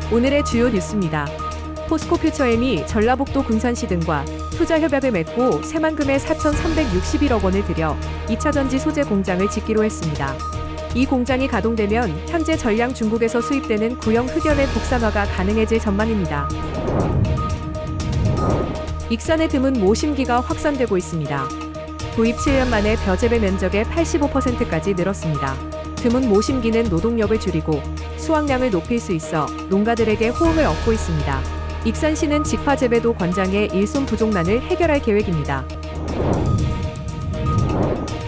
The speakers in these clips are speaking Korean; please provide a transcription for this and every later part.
오늘의 주요 뉴스입니다. 포스코퓨처엠이 전라북도 군산시 등과 투자 협약을 맺고 새만금에 4,361억 원을 들여 2차 전지 소재 공장을 짓기로 했습니다. 이 공장이 가동되면 현재 전량 중국에서 수입되는 구형 흑연의 국산화가 가능해질 전망입니다. 익산의 드문 모심기가 확산되고 있습니다. 도입 7년 만에 벼재배 면적의 85%까지 늘었습니다. 드문 모심기는 노동력을 줄이고 수확량을 높일 수 있어 농가들에게 호응을 얻고 있습니다. 익산시는 직화 재배도 권장해 일손 부족난을 해결할 계획입니다.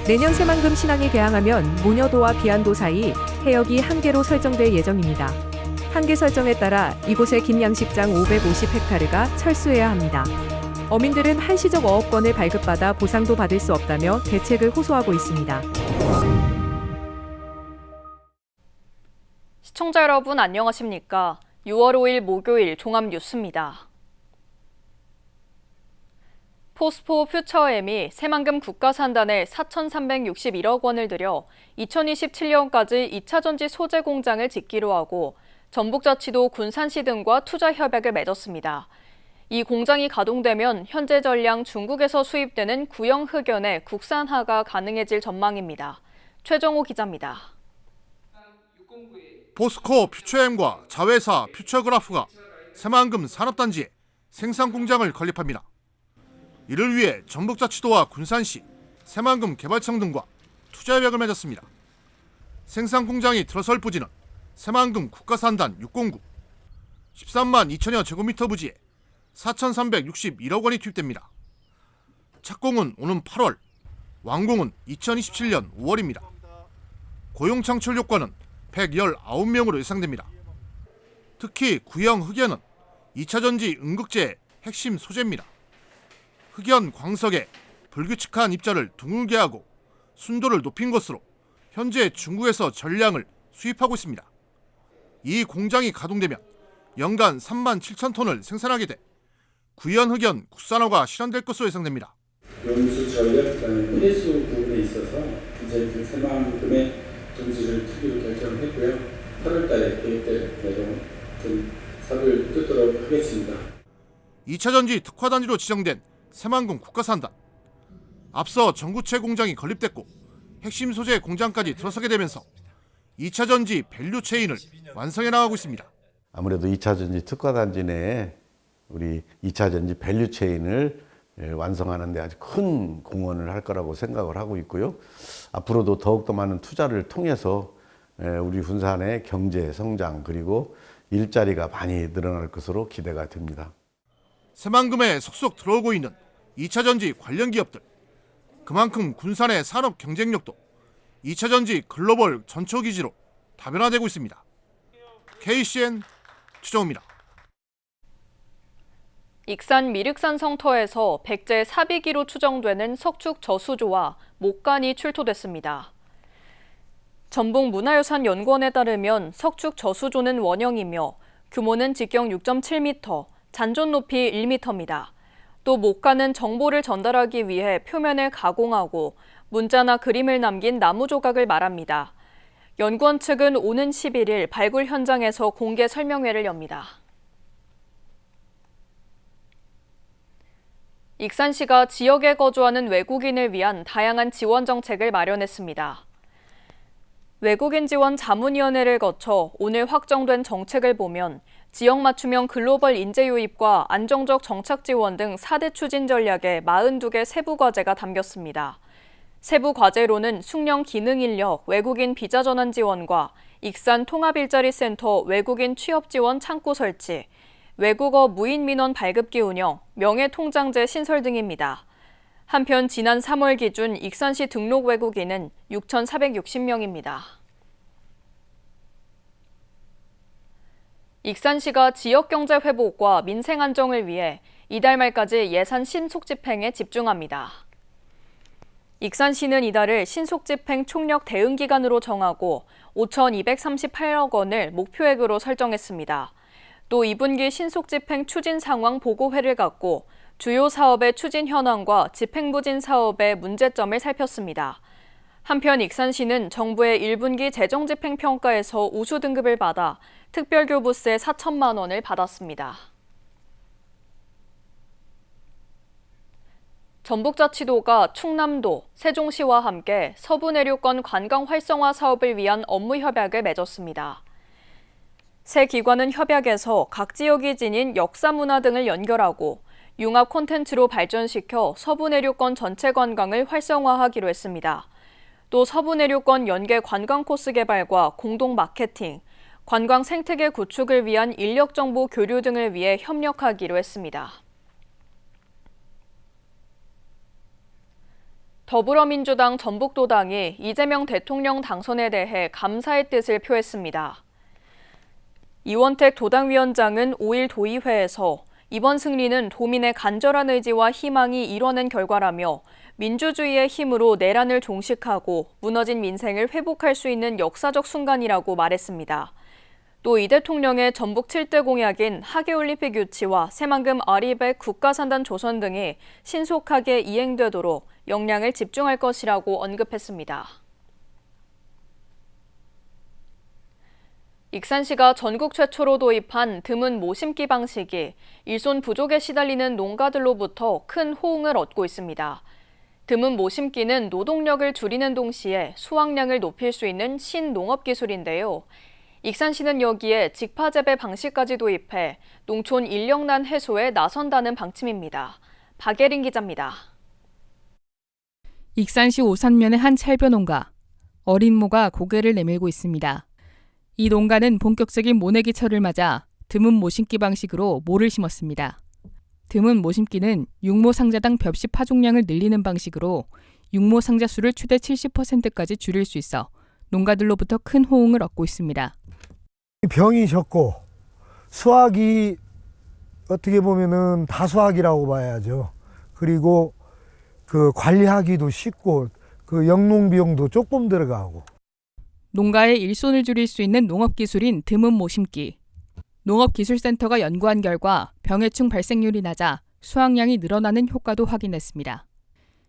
내년 새만금 신항이 개항하면 모녀도와 비안도 사이 해역이 한계로 설정될 예정입니다. 한계 설정에 따라 이곳의 긴 양식장 550헥타르가 철수해야 합니다. 어민들은 한시적 어업권을 발급받아 보상도 받을 수 없다며 대책을 호소하고 있습니다. 시청자 여러분 안녕하십니까? 6월 5일 목요일 종합뉴스입니다. 포스코퓨처엠이 새만금 국가산단에 4,361억 원을 들여 2027년까지 2차 전지 소재 공장을 짓기로 하고 전북자치도 군산시 등과 투자 협약을 맺었습니다. 이 공장이 가동되면 현재 전량 중국에서 수입되는 구형 흑연의 국산화가 가능해질 전망입니다. 최정호 기자입니다. 포스코 퓨처엠과 자회사 퓨처그라프가 새만금 산업단지에 생산공장을 건립합니다. 이를 위해 전북자치도와 군산시, 새만금 개발청 등과 투자협약을 맺었습니다. 생산공장이 들어설 부지는 새만금 국가산단 609, 13만 2천여 제곱미터 부지에 4,361억 원이 투입됩니다. 착공은 오는 8월, 완공은 2027년 5월입니다. 고용창출 효과는 119명으로 예상됩니다. 특히 구형 흑연은 2차 전지 음극재의 핵심 소재입니다. 흑연 광석에 불규칙한 입자를 드물게 하고 순도를 높인 것으로 현재 중국에서 전량을 수입하고 있습니다. 이 공장이 가동되면 연간 3만 7천 톤을 생산하게 돼 구형 흑연 국산화가 실현될 것으로 예상됩니다. 연수 전력 인수 부분에 있어서 이제 새만금의 정지를 특위로 결정을 했고요. 8월달에 계획될 내용 좀 사를 뜯도록 하겠습니다. 2차 전지 특화단지로 지정된 새만금 국가산단. 앞서 전구체 공장이 건립됐고 핵심 소재 공장까지 들어서게 되면서 2차 전지 밸류 체인을 완성해 나가고 있습니다. 아무래도 2차 전지 특화단지 내에 우리 2차 전지 밸류 체인을 완성하는 데 아주 큰 공헌을 할 거라고 생각을 하고 있고요. 앞으로도 더욱더 많은 투자를 통해서 우리 군산의 경제 성장 그리고 일자리가 많이 늘어날 것으로 기대가 됩니다. 새만금에 속속 들어오고 있는 2차 전지 관련 기업들. 그만큼 군산의 산업 경쟁력도 2차 전지 글로벌 전초기지로 다변화되고 있습니다. KCN 최정호입니다. 익산 미륵산 성터에서 백제 사비기로 추정되는 석축 저수조와 목간이 출토됐습니다. 전북문화유산연구원에 따르면 석축 저수조는 원형이며 규모는 직경 6.7m, 잔존 높이 1m입니다. 또 목간은 정보를 전달하기 위해 표면을 가공하고 문자나 그림을 남긴 나무 조각을 말합니다. 연구원 측은 오는 11일 발굴 현장에서 공개 설명회를 엽니다. 익산시가 지역에 거주하는 외국인을 위한 다양한 지원 정책을 마련했습니다. 외국인 지원 자문위원회를 거쳐 오늘 확정된 정책을 보면 지역 맞춤형 글로벌 인재 유입과 안정적 정착 지원 등 4대 추진 전략에 42개 세부 과제가 담겼습니다. 세부 과제로는 숙련 기능 인력 외국인 비자 전환 지원과 익산 통합일자리센터 외국인 취업 지원 창구 설치, 외국어 무인 민원 발급기 운영, 명예통장제 신설 등입니다. 한편 지난 3월 기준 익산시 등록 외국인은 6,460명입니다. 익산시가 지역경제 회복과 민생 안정을 위해 이달 말까지 예산 신속 집행에 집중합니다. 익산시는 이달을 신속 집행 총력 대응 기간으로 정하고 5,238억 원을 목표액으로 설정했습니다. 또 2분기 신속 집행 추진 상황 보고회를 갖고 주요 사업의 추진 현황과 집행 부진 사업의 문제점을 살폈습니다. 한편 익산시는 정부의 1분기 재정집행평가에서 우수 등급을 받아 특별교부세 4천만 원을 받았습니다. 전북자치도가 충남도, 세종시와 함께 서부내륙권 관광 활성화 사업을 위한 업무 협약을 맺었습니다. 세 기관은 협약에서 각 지역이 지닌 역사 문화 등을 연결하고 융합 콘텐츠로 발전시켜 서부내륙권 전체 관광을 활성화하기로 했습니다. 또 서부내륙권 연계 관광 코스 개발과 공동 마케팅, 관광 생태계 구축을 위한 인력 정보 교류 등을 위해 협력하기로 했습니다. 더불어민주당 전북도당이 이재명 대통령 당선에 대해 감사의 뜻을 표했습니다. 이원택 도당위원장은 5일 도의회에서 이번 승리는 도민의 간절한 의지와 희망이 이뤄낸 결과라며 민주주의의 힘으로 내란을 종식하고 무너진 민생을 회복할 수 있는 역사적 순간이라고 말했습니다. 또 이 대통령의 전북 7대 공약인 하계올림픽 유치와 새만금 아리백 국가산단 조선 등이 신속하게 이행되도록 역량을 집중할 것이라고 언급했습니다. 익산시가 전국 최초로 도입한 드문 모심기 방식이 일손 부족에 시달리는 농가들로부터 큰 호응을 얻고 있습니다. 드문 모심기는 노동력을 줄이는 동시에 수확량을 높일 수 있는 신농업기술인데요. 익산시는 여기에 직파재배 방식까지 도입해 농촌 인력난 해소에 나선다는 방침입니다. 박예린 기자입니다. 익산시 오산면의 한 찰벼 농가. 어린 모가 고개를 내밀고 있습니다. 이 농가는 본격적인 모내기철을 맞아 드문 모심기 방식으로 모를 심었습니다. 드문 모심기는 육모 상자당 벽시 파종량을 늘리는 방식으로 육모 상자 수를 최대 70%까지 줄일 수 있어 농가들로부터 큰 호응을 얻고 있습니다. 병이 적고 수확이 어떻게 보면은 다수확이라고 봐야죠. 그리고 그 관리하기도 쉽고 그 영농 비용도 조금 들어가고. 농가의 일손을 줄일 수 있는 농업기술인 드문 모심기. 농업기술센터가 연구한 결과 병해충 발생률이 낮아 수확량이 늘어나는 효과도 확인했습니다.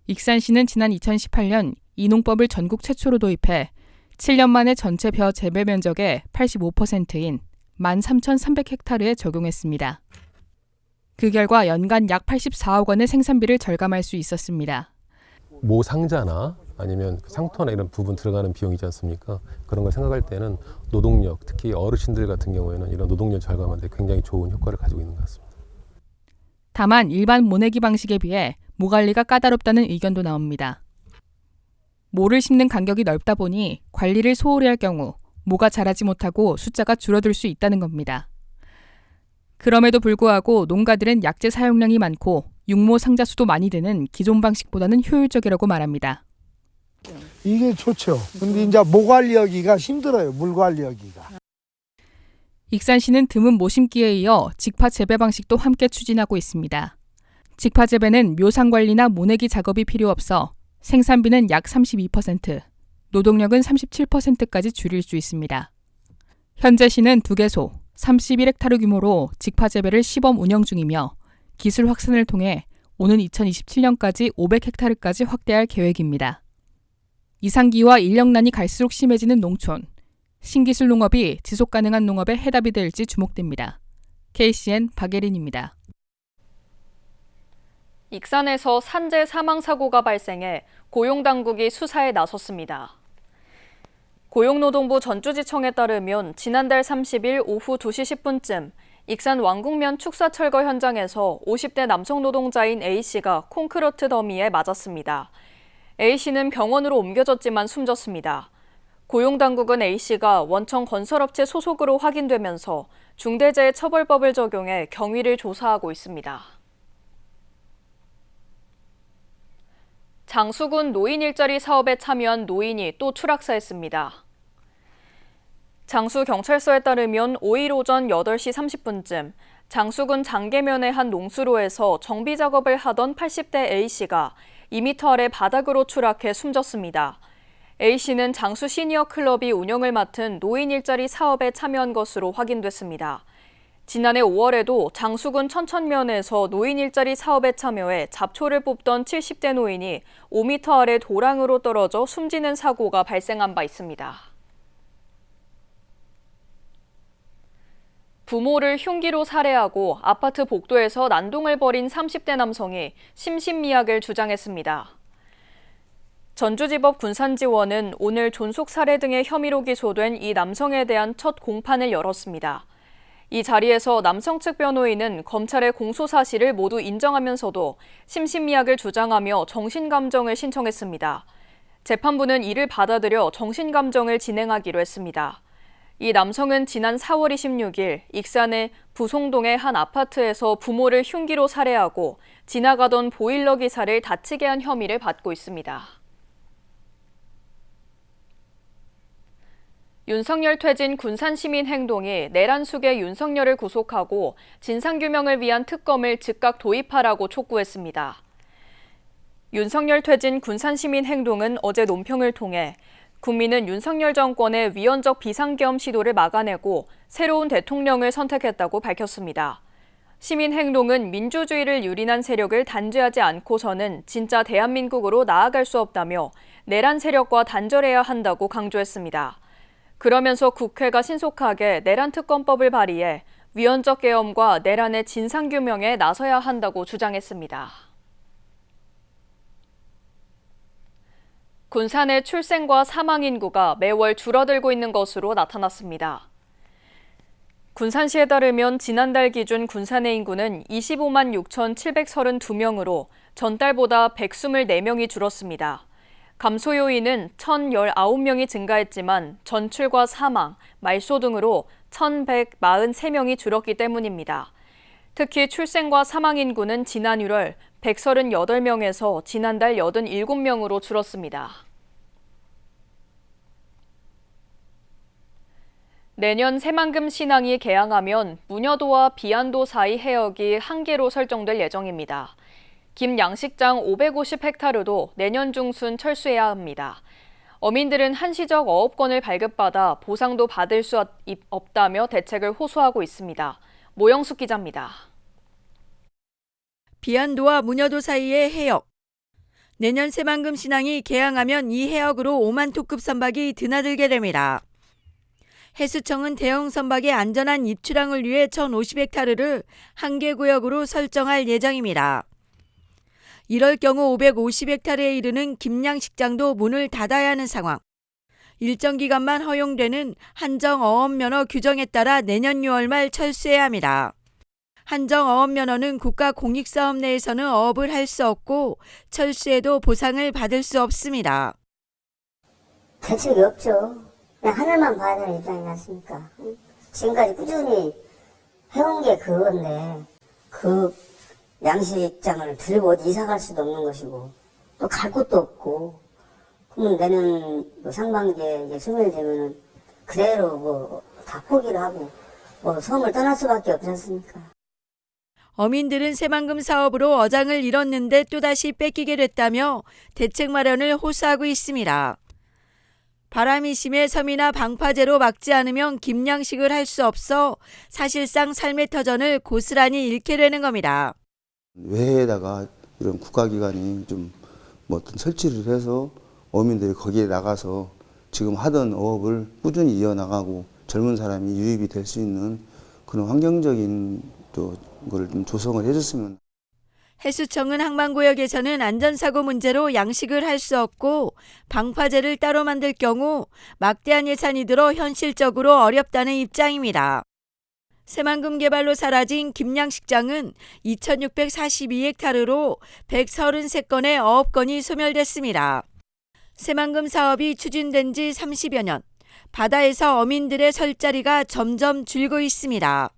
익산시는 지난 2018년 이 농법을 전국 최초로 도입해 7년 만에 전체 벼 재배 면적의 85%인 13,300헥타르에 적용했습니다. 그 결과 연간 약 84억 원의 생산비를 절감할 수 있었습니다. 모 상자나 아니면 상토나 이런 부분 들어가는 비용이지 않습니까? 그런 걸 생각할 때는 노동력, 특히 어르신들 같은 경우에는 이런 노동력 절감하는 데 굉장히 좋은 효과를 가지고 있는 것 같습니다. 다만 일반 모내기 방식에 비해 모 관리가 까다롭다는 의견도 나옵니다. 모를 심는 간격이 넓다 보니 관리를 소홀히 할 경우 모가 자라지 못하고 숫자가 줄어들 수 있다는 겁니다. 그럼에도 불구하고 농가들은 약재 사용량이 많고 육모 상자 수도 많이 드는 기존 방식보다는 효율적이라고 말합니다. 이게 좋죠. 근데 이제 모 관리하기가 힘들어요. 물 관리하기가. 익산시는 드문 모심기에 이어 직파 재배 방식도 함께 추진하고 있습니다. 직파 재배는 묘상 관리나 모내기 작업이 필요 없어 생산비는 약 32%, 노동력은 37%까지 줄일 수 있습니다. 현재 시는 2개소, 31헥타르 규모로 직파 재배를 시범 운영 중이며 기술 확산을 통해 오는 2027년까지 500헥타르까지 확대할 계획입니다. 이상기후와 인력난이 갈수록 심해지는 농촌, 신기술 농업이 지속가능한 농업의 해답이 될지 주목됩니다. KCN 박예린입니다. 익산에서 산재 사망 사고가 발생해 고용당국이 수사에 나섰습니다. 고용노동부 전주지청에 따르면 지난달 30일 오후 2시 10분쯤 익산 왕국면 축사철거 현장에서 50대 남성 노동자인 A씨가 콘크리트 더미에 맞았습니다. A씨는 병원으로 옮겨졌지만 숨졌습니다. 고용당국은 A씨가 원청 건설업체 소속으로 확인되면서 중대재해처벌법을 적용해 경위를 조사하고 있습니다. 장수군 노인 일자리 사업에 참여한 노인이 또 추락사했습니다. 장수경찰서에 따르면 5일 오전 8시 30분쯤 장수군 장계면의 한 농수로에서 정비 작업을 하던 80대 A씨가 2m 아래 바닥으로 추락해 숨졌습니다. A씨는 장수 시니어 클럽이 운영을 맡은 노인 일자리 사업에 참여한 것으로 확인됐습니다. 지난해 5월에도 장수군 천천면에서 노인 일자리 사업에 참여해 잡초를 뽑던 70대 노인이 5m 아래 도랑으로 떨어져 숨지는 사고가 발생한 바 있습니다. 부모를 흉기로 살해하고 아파트 복도에서 난동을 벌인 30대 남성이 심신미약을 주장했습니다. 전주지법 군산지원은 오늘 존속살해 등의 혐의로 기소된 이 남성에 대한 첫 공판을 열었습니다. 이 자리에서 남성 측 변호인은 검찰의 공소 사실을 모두 인정하면서도 심신미약을 주장하며 정신감정을 신청했습니다. 재판부는 이를 받아들여 정신감정을 진행하기로 했습니다. 이 남성은 지난 4월 26일 익산의 부송동의 한 아파트에서 부모를 흉기로 살해하고 지나가던 보일러 기사를 다치게 한 혐의를 받고 있습니다. 윤석열 퇴진 군산시민행동이 내란 숙의 윤석열을 구속하고 진상규명을 위한 특검을 즉각 도입하라고 촉구했습니다. 윤석열 퇴진 군산시민행동은 어제 논평을 통해 국민은 윤석열 정권의 위헌적 비상계엄 시도를 막아내고 새로운 대통령을 선택했다고 밝혔습니다. 시민행동은 민주주의를 유린한 세력을 단죄하지 않고서는 진짜 대한민국으로 나아갈 수 없다며 내란 세력과 단절해야 한다고 강조했습니다. 그러면서 국회가 신속하게 내란특검법을 발의해 위헌적 계엄과 내란의 진상규명에 나서야 한다고 주장했습니다. 군산의 출생과 사망 인구가 매월 줄어들고 있는 것으로 나타났습니다. 군산시에 따르면 지난달 기준 군산의 인구는 25만 6,732명으로 전달보다 124명이 줄었습니다. 감소 요인은 1,019명이 증가했지만 전출과 사망, 말소 등으로 1,143명이 줄었기 때문입니다. 특히 출생과 사망 인구는 지난 1월 138명에서 지난달 87명으로 줄었습니다. 내년 새만금 신항이 개항하면 무녀도와 비안도 사이 해역이 한계로 설정될 예정입니다. 김 양식장 550헥타르도 내년 중순 철수해야 합니다. 어민들은 한시적 어업권을 발급받아 보상도 받을 수 없다며 대책을 호소하고 있습니다. 모영숙 기자입니다. 비안도와 무녀도 사이의 해역. 내년 새만금 신항이 개항하면 이 해역으로 5만 톤급 선박이 드나들게 됩니다. 해수청은 대형 선박의 안전한 입출항을 위해 1,050헥타르를 한계구역으로 설정할 예정입니다. 이럴 경우 550헥타르에 이르는 김양식장도 문을 닫아야 하는 상황. 일정 기간만 허용되는 한정 어업 면허 규정에 따라 내년 6월 말 철수해야 합니다. 한정 어업 면허는 국가 공익사업 내에서는 어업을 할 수 없고 철수해도 보상을 받을 수 없습니다. 대책이 없죠. 그냥 하늘만 봐야 되는 입장이지 않습니까? 지금까지 꾸준히 해온 게 그건데 그 양식장을 들고 어디 이사 갈 수도 없는 것이고 또 갈 곳도 없고 그러면 내년 상반기에 이제 소멸되면은 그대로 다 포기를 하고 섬을 떠날 수밖에 없지 않습니까? 어민들은 새만금 사업으로 어장을 잃었는데 또다시 뺏기게 됐다며 대책 마련을 호소하고 있습니다. 바람이 심해 섬이나 방파제로 막지 않으면 김양식을 할 수 없어 사실상 삶의 터전을 고스란히 잃게 되는 겁니다. 외에다가 이런 국가기관이 좀 어떤 설치를 해서 어민들이 거기에 나가서 지금 하던 어업을 꾸준히 이어나가고 젊은 사람이 유입이 될 수 있는 그런 환경적인 걸 좀 조성을 해줬으면. 해수청은 항만구역에서는 안전사고 문제로 양식을 할 수 없고 방파제를 따로 만들 경우 막대한 예산이 들어 현실적으로 어렵다는 입장입니다. 새만금 개발로 사라진 김양식장은 2,642헥타르로 133건의 어업권이 소멸됐습니다. 새만금 사업이 추진된 지 30여 년, 바다에서 어민들의 설 자리가 점점 줄고 있습니다.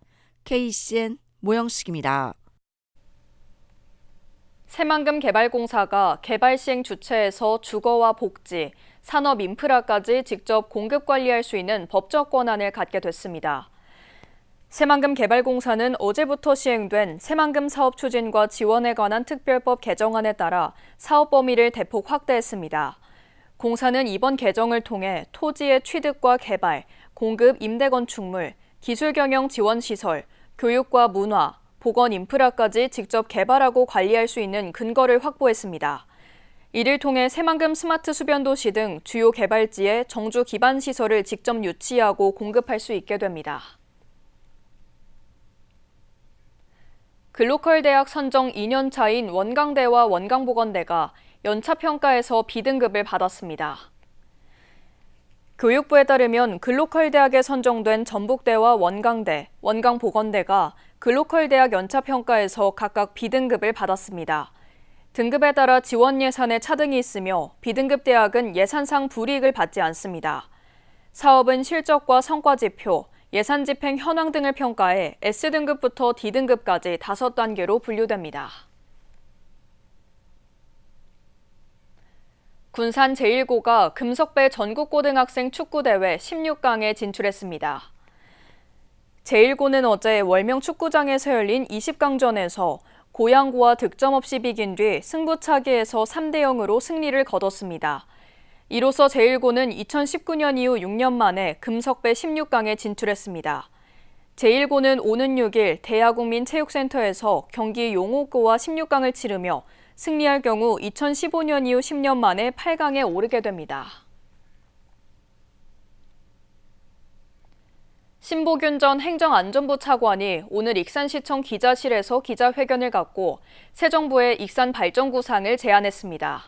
KCN 모영숙입니다. 새만금 개발공사가 개발 시행 주체에서 주거와 복지, 산업 인프라까지 직접 공급 관리할 수 있는 법적 권한을 갖게 됐습니다. 새만금 개발공사는 어제부터 시행된 새만금 사업 추진과 지원에 관한 특별법 개정안에 따라 사업 범위를 대폭 확대했습니다. 공사는 이번 개정을 통해 토지의 취득과 개발, 공급 임대 건축물, 기술 경영 지원 시설, 교육과 문화, 보건 인프라까지 직접 개발하고 관리할 수 있는 근거를 확보했습니다. 이를 통해 새만금 스마트 수변도시 등 주요 개발지에 정주 기반 시설을 직접 유치하고 공급할 수 있게 됩니다. 글로컬 대학 선정 2년 차인 원광대와 원광보건대가 연차평가에서 B등급을 받았습니다. 교육부에 따르면 글로컬 대학에 선정된 전북대와 원광대, 원광보건대가 글로컬 대학 연차평가에서 각각 B등급을 받았습니다. 등급에 따라 지원 예산에 차등이 있으며 B등급 대학은 예산상 불이익을 받지 않습니다. 사업은 실적과 성과 지표, 예산 집행 현황 등을 평가해 S등급부터 D등급까지 5단계로 분류됩니다. 군산 제1고가 금석배 전국고등학생 축구대회 16강에 진출했습니다. 제1고는 어제 월명 축구장에서 열린 20강전에서 고양고와 득점 없이 비긴 뒤 승부차기에서 3대0으로 승리를 거뒀습니다. 이로써 제1고는 2019년 이후 6년 만에 금석배 16강에 진출했습니다. 제1고는 오는 6일 대하국민체육센터에서 경기 용호고와 16강을 치르며 승리할 경우 2015년 이후 10년 만에 8강에 오르게 됩니다. 신보균 전 행정안전부 차관이 오늘 익산시청 기자실에서 기자회견을 갖고 새 정부의 익산 발전 구상을 제안했습니다.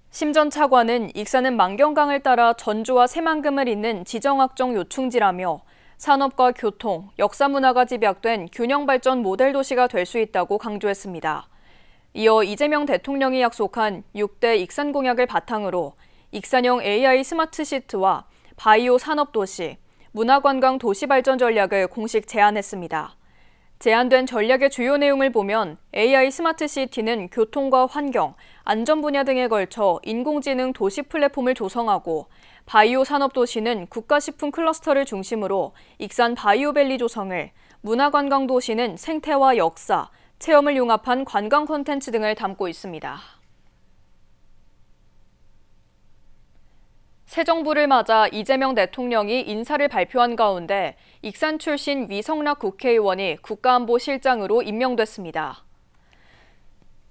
심 전 차관은 익산은 만경강을 따라 전주와 새만금을 잇는 지정학적 요충지라며 산업과 교통, 역사문화가 집약된 균형발전 모델 도시가 될 수 있다고 강조했습니다. 이어 이재명 대통령이 약속한 6대 익산 공약을 바탕으로 익산형 AI 스마트 시티와 바이오 산업도시, 문화관광 도시발전 전략을 공식 제안했습니다. 제안된 전략의 주요 내용을 보면 AI 스마트 시티는 교통과 환경, 안전 분야 등에 걸쳐 인공지능 도시 플랫폼을 조성하고 바이오 산업도시는 국가식품 클러스터를 중심으로 익산 바이오밸리 조성을, 문화관광 도시는 생태와 역사, 체험을 융합한 관광 콘텐츠 등을 담고 있습니다. 새 정부를 맞아 이재명 대통령이 인사를 발표한 가운데 익산 출신 위성락 국회의원이 국가안보실장으로 임명됐습니다.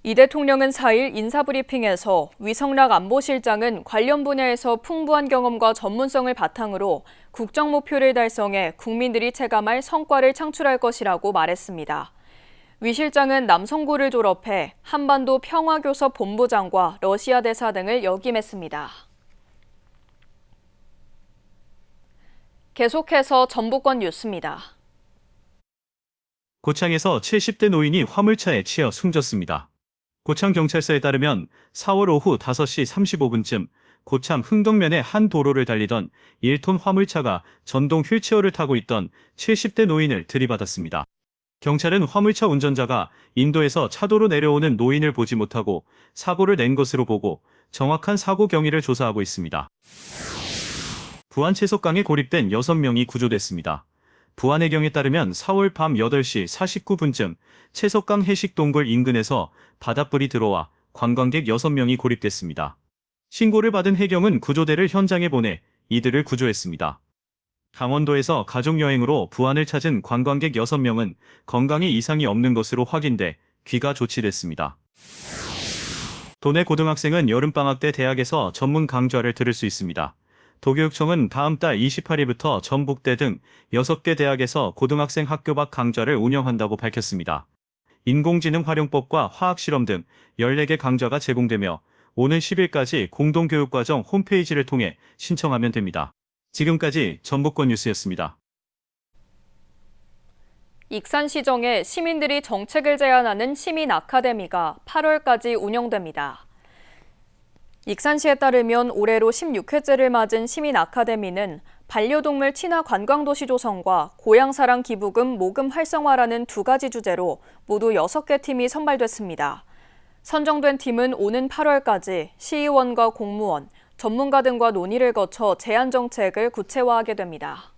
이 대통령은 4일 인사브리핑에서 위성락 안보실장은 관련 분야에서 풍부한 경험과 전문성을 바탕으로 국정 목표를 달성해 국민들이 체감할 성과를 창출할 것이라고 말했습니다. 위 실장은 남성고를 졸업해 한반도 평화교섭 본부장과 러시아 대사 등을 역임했습니다. 계속해서 전북권 뉴스입니다. 고창에서 70대 노인이 화물차에 치여 숨졌습니다. 고창경찰서에 따르면 4월 오후 5시 35분쯤 고창 흥덕면의 한 도로를 달리던 1톤 화물차가 전동 휠체어를 타고 있던 70대 노인을 들이받았습니다. 경찰은 화물차 운전자가 인도에서 차도로 내려오는 노인을 보지 못하고 사고를 낸 것으로 보고 정확한 사고 경위를 조사하고 있습니다. 부안 채석강에 고립된 6명이 구조됐습니다. 부안해경에 따르면 4월 밤 8시 49분쯤 채석강 해식동굴 인근에서 바닷불이 들어와 관광객 6명이 고립됐습니다. 신고를 받은 해경은 구조대를 현장에 보내 이들을 구조했습니다. 강원도에서 가족여행으로 부안을 찾은 관광객 6명은 건강에 이상이 없는 것으로 확인돼 귀가 조치됐습니다. 도내 고등학생은 여름방학 때 대학에서 전문 강좌를 들을 수 있습니다. 도교육청은 다음 달 28일부터 전북대 등 6개 대학에서 고등학생 학교 밖 강좌를 운영한다고 밝혔습니다. 인공지능 활용법과 화학실험 등 14개 강좌가 제공되며 오는 10일까지 공동교육과정 홈페이지를 통해 신청하면 됩니다. 지금까지 전북권 뉴스였습니다. 익산시정에 시민들이 정책을 제안하는 시민 아카데미가 8월까지 운영됩니다. 익산시에 따르면 올해로 16회째를 맞은 시민 아카데미는 반려동물 친화 관광도시 조성과 고향사랑 기부금 모금 활성화라는 두 가지 주제로 모두 6개 팀이 선발됐습니다. 선정된 팀은 오는 8월까지 시의원과 공무원, 전문가 등과 논의를 거쳐 제안 정책을 구체화하게 됩니다.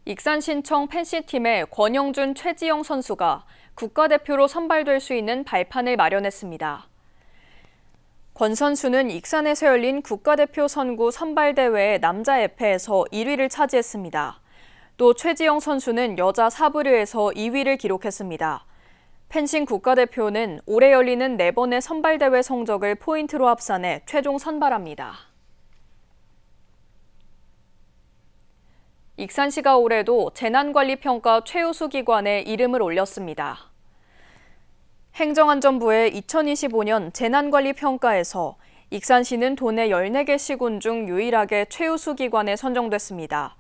익산신청 펜시팀의 권영준, 최지영 선수가 국가대표로 선발될 수 있는 발판을 마련했습니다. 권 선수는 익산에서 열린 국가대표 선구 선발대회 남자 에페에서 1위를 차지했습니다. 또 최지영 선수는 여자 사브르에서 2위를 기록했습니다. 펜싱 국가대표는 올해 열리는 4번의 선발대회 성적을 포인트로 합산해 최종 선발합니다. 익산시가 올해도 재난관리평가 최우수 기관에 이름을 올렸습니다. 행정안전부의 2025년 재난관리평가에서 익산시는 도내 14개 시군 중 유일하게 최우수 기관에 선정됐습니다.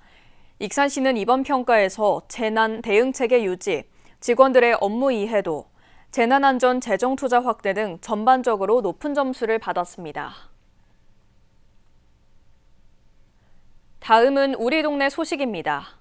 익산시는 이번 평가에서 재난 대응체계 유지, 직원들의 업무 이해도, 재난안전 재정투자 확대 등 전반적으로 높은 점수를 받았습니다. 다음은 우리 동네 소식입니다.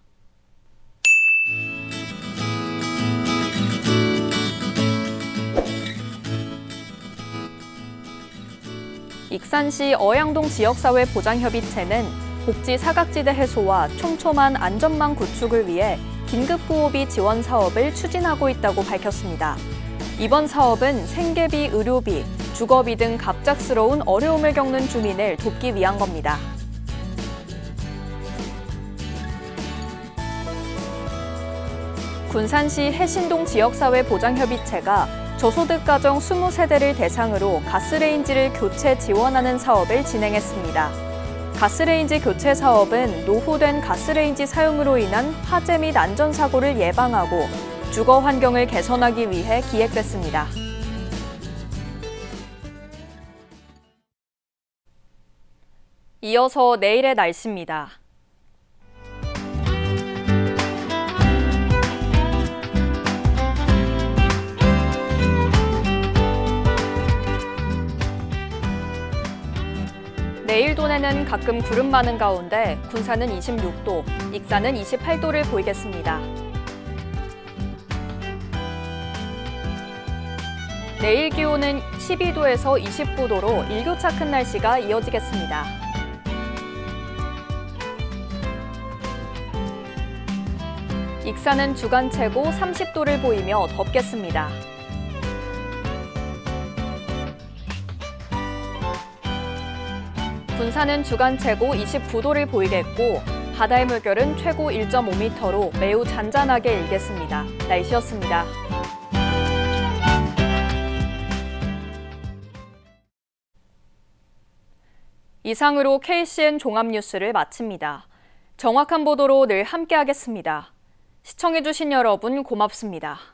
익산시 어양동 지역사회 보장협의체는 복지 사각지대 해소와 촘촘한 안전망 구축을 위해 긴급구호비 지원 사업을 추진하고 있다고 밝혔습니다. 이번 사업은 생계비, 의료비, 주거비 등 갑작스러운 어려움을 겪는 주민을 돕기 위한 겁니다. 군산시 해신동 지역사회 보장협의체가 저소득 가정 20세대를 대상으로 가스레인지를 교체 지원하는 사업을 진행했습니다. 가스레인지 교체 사업은 노후된 가스레인지 사용으로 인한 화재 및 안전사고를 예방하고 주거 환경을 개선하기 위해 기획됐습니다. 이어서 내일의 날씨입니다. 내일 도내는 가끔 구름 많은 가운데 군산은 26도, 익산은 28도를 보이겠습니다. 내일 기온은 12도에서 29도로 일교차 큰 날씨가 이어지겠습니다. 익산은 주간 최고 30도를 보이며 덥겠습니다. 군산은 주간 최고 29도를 보이겠고 바다의 물결은 최고 1.5m로 매우 잔잔하게 일겠습니다. 날씨였습니다. 이상으로 KCN 종합뉴스를 마칩니다. 정확한 보도로 늘 함께하겠습니다. 시청해주신 여러분 고맙습니다.